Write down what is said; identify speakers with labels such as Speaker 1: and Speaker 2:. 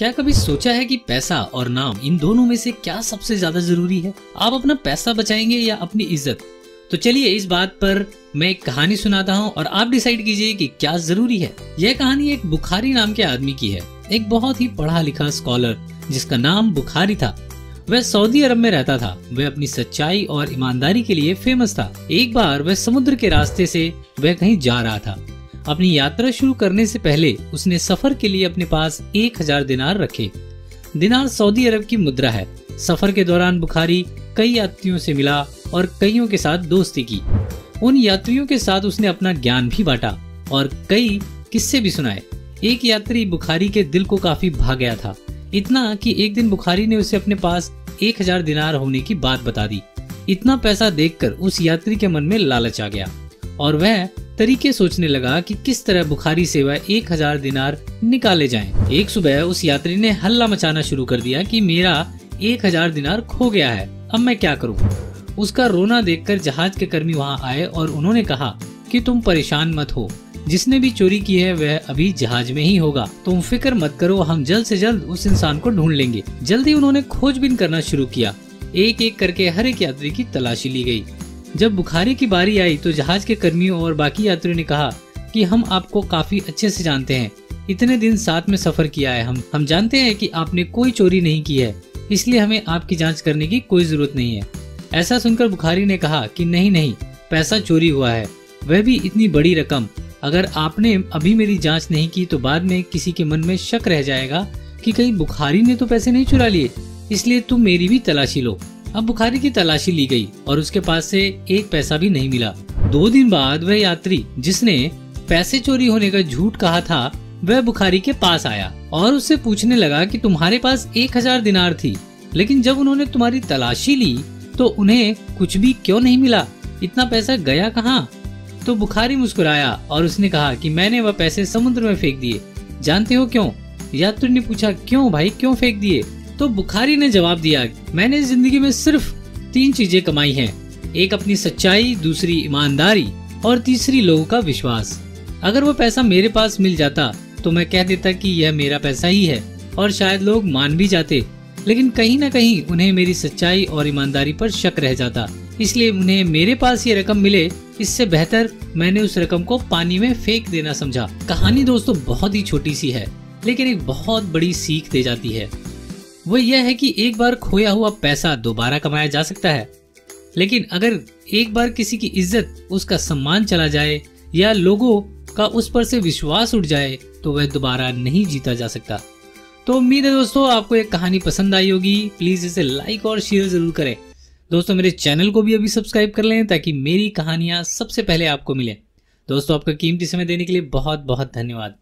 Speaker 1: क्या कभी सोचा है कि पैसा और नाम इन दोनों में से क्या सबसे ज्यादा जरूरी है? आप अपना पैसा बचाएंगे या अपनी इज्जत? तो चलिए इस बात पर मैं एक कहानी सुनाता हूँ और आप डिसाइड कीजिए कि क्या जरूरी है। यह कहानी एक बुखारी नाम के आदमी की है, एक बहुत ही पढ़ा लिखा स्कॉलर जिसका नाम बुखारी था। वह सऊदी अरब में रहता था। वह अपनी सच्चाई और ईमानदारी के लिए फेमस था। एक बार वह समुद्र के रास्ते से वह कहीं जा रहा था। अपनी यात्रा शुरू करने से पहले उसने सफर के लिए अपने पास 1000 दिनार रखे। दिनार सऊदी अरब की मुद्रा है। सफर के दौरान बुखारी कई यात्रियों से मिला और कईयों के साथ दोस्ती की। उन यात्रियों के साथ उसने अपना ज्ञान भी बांटा और कई किस्से भी सुनाए। एक यात्री बुखारी के दिल को काफी भा गया था, इतना कि एक दिन बुखारी ने उसे अपने पास 1000 दिनार होने की बात बता दी। इतना पैसा देखकर उस यात्री के मन में लालच आ गया और वह तरीके सोचने लगा कि किस तरह बुखारी से वह 1000 दिनार निकाले जाएं। एक सुबह उस यात्री ने हल्ला मचाना शुरू कर दिया कि मेरा 1000 दिनार खो गया है, अब मैं क्या करूं? उसका रोना देखकर जहाज के कर्मी वहां आए और उन्होंने कहा कि तुम परेशान मत हो, जिसने भी चोरी की है वह अभी जहाज में ही होगा, तुम फिक्र मत करो, हम जल्द से जल्द उस इंसान को ढूंढ लेंगे। जल्दी उन्होंने खोजबीन करना शुरू किया। एक एक करके हर एक यात्री की तलाशी ली गई। जब बुखारी की बारी आई तो जहाज के कर्मियों और बाकी यात्रियों ने कहा कि हम आपको काफी अच्छे से जानते हैं, इतने दिन साथ में सफर किया है, हम जानते हैं कि आपने कोई चोरी नहीं की है, इसलिए हमें आपकी जांच करने की कोई जरूरत नहीं है। ऐसा सुनकर बुखारी ने कहा कि नहीं, पैसा चोरी हुआ है, वह भी इतनी बड़ी रकम। अगर आपने अभी मेरी जांच नहीं की तो बाद में किसी के मन में शक रह जाएगा कि कहीं बुखारी ने तो पैसे नहीं चुरा लिए, इसलिए तुम मेरी भी तलाशी लो। अब बुखारी की तलाशी ली गई और उसके पास से एक पैसा भी नहीं मिला। 2 दिन बाद वह यात्री जिसने पैसे चोरी होने का झूठ कहा था वह बुखारी के पास आया और उससे पूछने लगा कि तुम्हारे पास 1000 दिनार थी, लेकिन जब उन्होंने तुम्हारी तलाशी ली तो उन्हें कुछ भी क्यों नहीं मिला? इतना पैसा गया कहाँ? तो बुखारी मुस्कुराया और उसने कहा कि मैंने वह पैसे समुद्र में फेंक दिए। जानते हो क्यों? यात्री ने पूछा, क्यों भाई, क्यों फेंक दिए? तो बुखारी ने जवाब दिया, मैंने जिंदगी में सिर्फ 3 चीजें कमाई हैं, एक अपनी सच्चाई, दूसरी ईमानदारी और तीसरी लोगों का विश्वास। अगर वो पैसा मेरे पास मिल जाता तो मैं कह देता कि यह मेरा पैसा ही है और शायद लोग मान भी जाते, लेकिन कहीं न कहीं उन्हें मेरी सच्चाई और ईमानदारी पर शक रह जाता, इसलिए उन्हें मेरे पास ये रकम मिले, इससे बेहतर मैंने उस रकम को पानी में फेंक देना समझा। कहानी दोस्तों बहुत ही छोटी सी है, लेकिन एक बहुत बड़ी सीख दे जाती है। वो यह है कि एक बार खोया हुआ पैसा दोबारा कमाया जा सकता है, लेकिन अगर एक बार किसी की इज्जत, उसका सम्मान चला जाए या लोगों का उस पर से विश्वास उठ जाए तो वह दोबारा नहीं जीता जा सकता। तो उम्मीद है दोस्तों आपको एक कहानी पसंद आई होगी। प्लीज इसे लाइक और शेयर जरूर करें। दोस्तों मेरे चैनल को भी अभी सब्सक्राइब कर लें ताकि मेरी कहानियां सबसे पहले आपको मिले। दोस्तों आपका कीमती समय देने के लिए बहुत बहुत धन्यवाद।